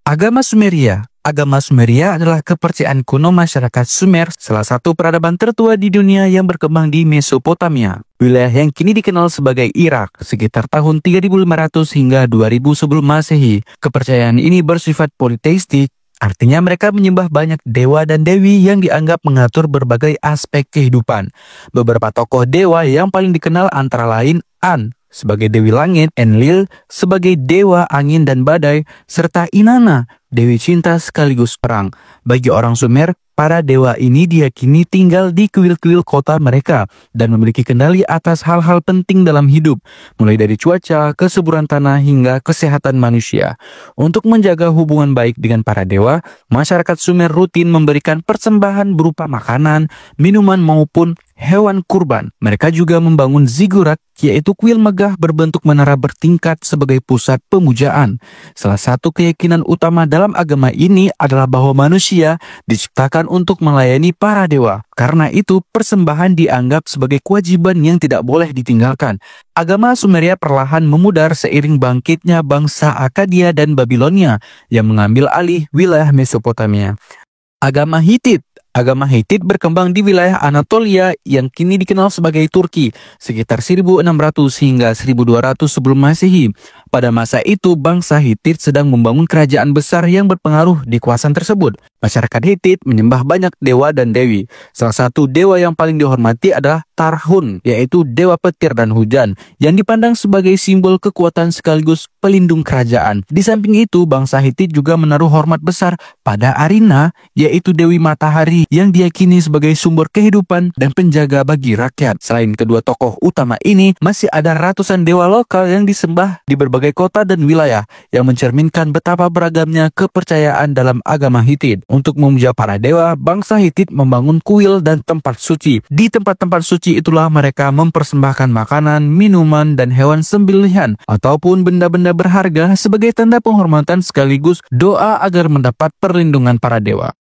Agama Sumeria. Agama Sumeria adalah kepercayaan kuno masyarakat Sumer, salah satu peradaban tertua di dunia yang berkembang di Mesopotamia, wilayah yang kini dikenal sebagai Irak, sekitar tahun 3500 hingga 2000 sebelum Masehi. Kepercayaan ini bersifat politeistik, artinya mereka menyembah banyak dewa dan dewi yang dianggap mengatur berbagai aspek kehidupan. Beberapa tokoh dewa yang paling dikenal antara lain An sebagai Dewi Langit, Enlil sebagai Dewa Angin dan Badai, serta Inanna, Dewi Cinta sekaligus Perang. Bagi orang Sumer, para dewa ini diyakini tinggal di kuil-kuil kota mereka dan memiliki kendali atas hal-hal penting dalam hidup, mulai dari cuaca, kesuburan tanah, hingga kesehatan manusia. Untuk menjaga hubungan baik dengan para dewa, masyarakat Sumer rutin memberikan persembahan berupa makanan, minuman maupun hewan kurban. Mereka juga membangun zigurat, yaitu kuil megah berbentuk menara bertingkat sebagai pusat pemujaan. Salah satu keyakinan utama dalam agama ini adalah bahwa manusia diciptakan untuk melayani para dewa. Karena itu, persembahan dianggap sebagai kewajiban yang tidak boleh ditinggalkan. Agama Sumeria perlahan memudar seiring bangkitnya bangsa Akkadia dan Babilonia yang mengambil alih wilayah Mesopotamia. Agama Hittite. Agama Hittite berkembang di wilayah Anatolia yang kini dikenal sebagai Turki sekitar 1600 hingga 1200 sebelum Masehi. Pada masa itu, bangsa Hittite sedang membangun kerajaan besar yang berpengaruh di kawasan tersebut. Masyarakat Hittite menyembah banyak dewa dan dewi. Salah satu dewa yang paling dihormati adalah Tarhun, yaitu dewa petir dan hujan, yang dipandang sebagai simbol kekuatan sekaligus pelindung kerajaan. Di samping itu, bangsa Hittite juga menaruh hormat besar pada Arina, yaitu dewi matahari yang diyakini sebagai sumber kehidupan dan penjaga bagi rakyat. Selain kedua tokoh utama ini, masih ada ratusan dewa lokal yang disembah di berbagai kota dan wilayah, yang mencerminkan betapa beragamnya kepercayaan dalam agama Hittite. Untuk memuja para dewa, bangsa Hittite membangun kuil dan tempat suci. Di tempat-tempat suci itulah mereka mempersembahkan makanan, minuman, dan hewan sembelihan ataupun benda-benda berharga sebagai tanda penghormatan sekaligus doa agar mendapat perlindungan para dewa.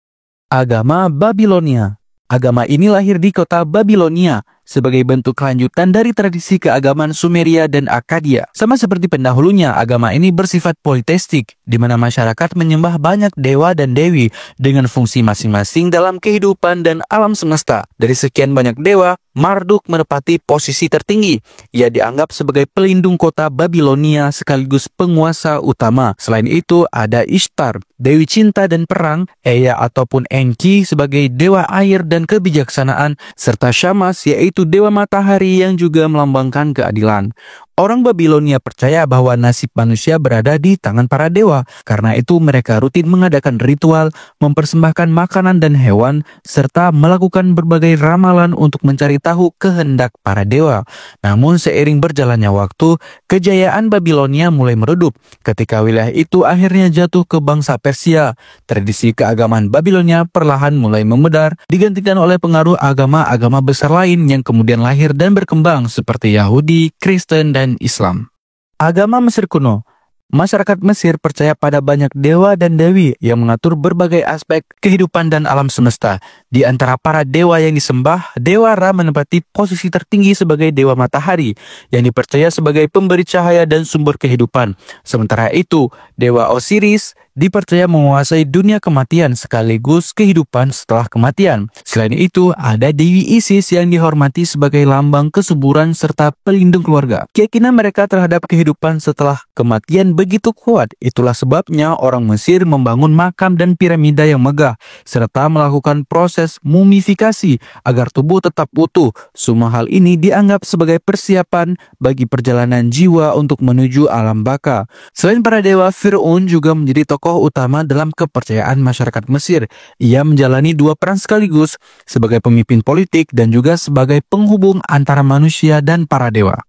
Agama Babilonia. Agama ini lahir di kota Babilonia sebagai bentuk kelanjutan dari tradisi keagamaan Sumeria dan Akkadia. Sama seperti pendahulunya, agama ini bersifat politeistik, di mana masyarakat menyembah banyak dewa dan dewi dengan fungsi masing-masing dalam kehidupan dan alam semesta. Dari sekian banyak dewa, Marduk menepati posisi tertinggi. Ia dianggap sebagai pelindung kota Babilonia sekaligus penguasa utama. Selain itu, ada Ishtar, Dewi Cinta dan Perang, Ea ataupun Enki sebagai dewa air dan kebijaksanaan, serta Shamash yaitu dewa matahari yang juga melambangkan keadilan. Orang Babilonia percaya bahwa nasib manusia berada di tangan para dewa. Karena itu mereka rutin mengadakan ritual, mempersembahkan makanan dan hewan, serta melakukan berbagai ramalan untuk mencari tahu kehendak para dewa. Namun seiring berjalannya waktu, kejayaan Babilonia mulai meredup. Ketika wilayah itu akhirnya jatuh ke bangsa Persia, tradisi keagamaan Babilonia perlahan mulai memudar, digantikan oleh pengaruh agama-agama besar lain yang kemudian lahir dan berkembang seperti Yahudi, Kristen, dan Islam. Agama Mesir kuno. Masyarakat Mesir percaya pada banyak dewa dan dewi yang mengatur berbagai aspek kehidupan dan alam semesta. Di antara para dewa yang disembah, Dewa Ra menempati posisi tertinggi sebagai dewa matahari yang dipercaya sebagai pemberi cahaya dan sumber kehidupan. Sementara itu, Dewa Osiris dipercaya menguasai dunia kematian sekaligus kehidupan setelah kematian. Selain itu, ada Dewi Isis yang dihormati sebagai lambang kesuburan serta pelindung keluarga. Keyakinan mereka terhadap kehidupan setelah kematian begitu kuat. Itulah sebabnya orang Mesir membangun makam dan piramida yang megah, serta melakukan proses mumifikasi agar tubuh tetap utuh. Semua hal ini dianggap sebagai persiapan bagi perjalanan jiwa untuk menuju alam baka. Selain para dewa, Fir'aun juga menjadi tokoh utama dalam kepercayaan masyarakat Mesir. Ia menjalani dua peran sekaligus, sebagai pemimpin politik dan juga sebagai penghubung antara manusia dan para dewa.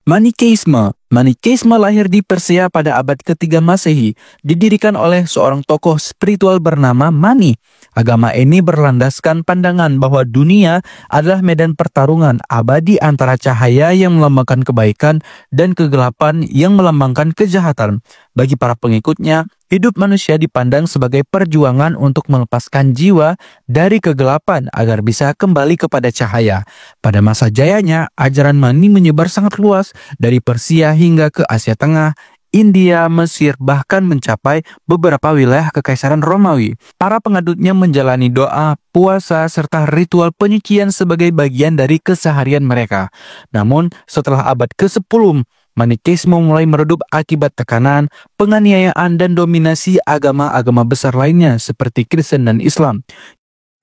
Manikeisme. Manikeisme lahir di Persia pada abad ketiga Masehi, didirikan oleh seorang tokoh spiritual bernama Mani. Agama ini berlandaskan pandangan bahwa dunia adalah medan pertarungan abadi antara cahaya yang melambangkan kebaikan dan kegelapan yang melambangkan kejahatan. Bagi para pengikutnya, hidup manusia dipandang sebagai perjuangan untuk melepaskan jiwa dari kegelapan agar bisa kembali kepada cahaya. Pada masa jayanya, ajaran Mani menyebar sangat luas dari Persia hingga ke Asia Tengah, India, Mesir, bahkan mencapai beberapa wilayah Kekaisaran Romawi. Para pengadutnya menjalani doa, puasa, serta ritual penyucian sebagai bagian dari keseharian mereka. Namun, setelah abad ke-10, Manikeisme mulai meredup akibat tekanan, penganiayaan, dan dominasi agama-agama besar lainnya seperti Kristen dan Islam.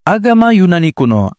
Agama Yunani kuno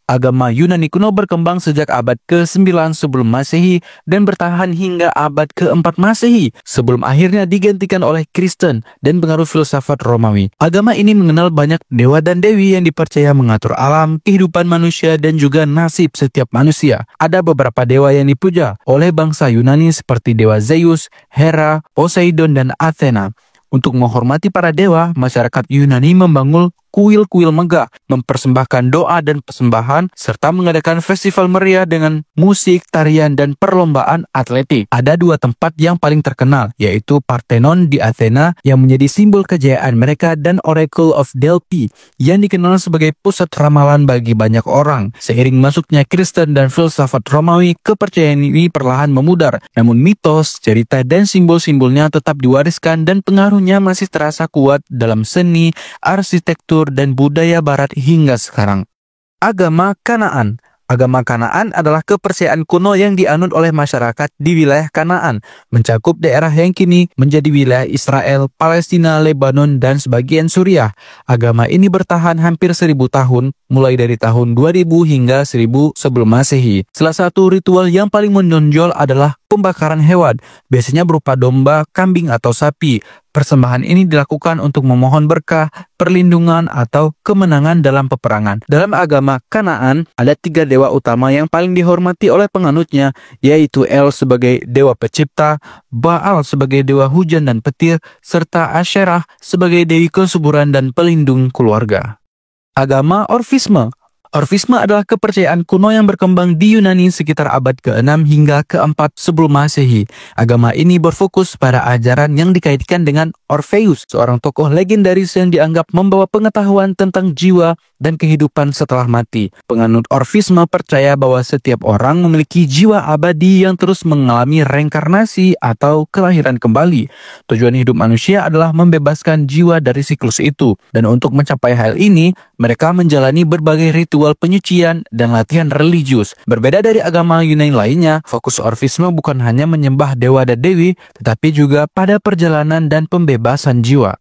berkembang sejak abad ke-9 sebelum Masehi dan bertahan hingga abad ke-4 Masehi sebelum akhirnya digantikan oleh Kristen dan pengaruh filsafat Romawi. Agama ini mengenal banyak dewa dan dewi yang dipercaya mengatur alam, kehidupan manusia, dan juga nasib setiap manusia. Ada beberapa dewa yang dipuja oleh bangsa Yunani seperti dewa Zeus, Hera, Poseidon, dan Athena. Untuk menghormati para dewa, masyarakat Yunani membangun kuil-kuil megah, mempersembahkan doa dan persembahan, serta mengadakan festival meriah dengan musik, tarian, dan perlombaan atletik. Ada dua tempat yang paling terkenal, yaitu Parthenon di Athena yang menjadi simbol kejayaan mereka dan Oracle of Delphi yang dikenal sebagai pusat ramalan bagi banyak orang. Seiring masuknya Kristen dan filsafat Romawi, kepercayaan ini perlahan memudar. Namun mitos, cerita, dan simbol-simbolnya tetap diwariskan dan pengaruhnya masih terasa kuat dalam seni, arsitektur, dan budaya barat hingga sekarang. Agama Kanaan adalah kepercayaan kuno yang dianut oleh masyarakat di wilayah Kanaan, mencakup daerah yang kini menjadi wilayah Israel, Palestina, Lebanon, dan sebagian Suriah. Agama ini bertahan hampir 1000 tahun, mulai dari tahun 2000 hingga 1000 sebelum Masehi. Salah satu ritual yang paling menonjol adalah pembakaran hewan, biasanya berupa domba, kambing, atau sapi. Persembahan ini dilakukan untuk memohon berkah, perlindungan, atau kemenangan dalam peperangan. Dalam agama Kanaan, ada 3 dewa utama yang paling dihormati oleh penganutnya, yaitu El sebagai dewa pencipta, Baal sebagai dewa hujan dan petir, serta Asyerah sebagai dewi kesuburan dan pelindung keluarga. Agama Orfisme adalah kepercayaan kuno yang berkembang di Yunani sekitar abad ke-6 hingga ke-4 sebelum Masehi. Agama ini berfokus pada ajaran yang dikaitkan dengan Orpheus, seorang tokoh legendaris yang dianggap membawa pengetahuan tentang jiwa dan kehidupan setelah mati. Penganut Orfisme percaya bahwa setiap orang memiliki jiwa abadi yang terus mengalami reinkarnasi atau kelahiran kembali. Tujuan hidup manusia adalah membebaskan jiwa dari siklus itu, dan untuk mencapai hal ini, mereka menjalani berbagai ritual penyucian dan latihan religius. Berbeda dari agama Yunani lainnya, fokus Orfisme bukan hanya menyembah dewa dan dewi, tetapi juga pada perjalanan dan pembebasan jiwa.